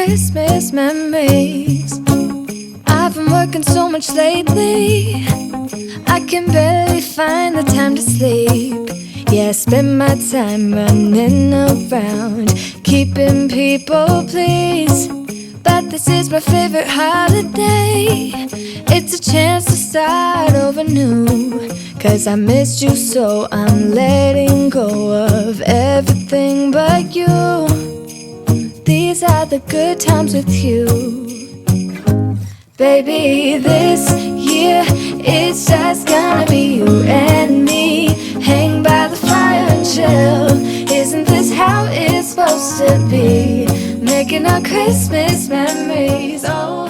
Christmas memories. I've been working so much lately, I can barely find the time to sleep. Yeah, I spend my time running around, keeping people pleased. But this is my favorite holiday. It's a chance to start over new. 'Cause I missed you, so I'm letting go of everything but you. These are the good times with you. Baby, this year it's just gonna be you and me. Hang by the fire and chill. Isn't this how it's supposed to be? Making our Christmas memories. Oh,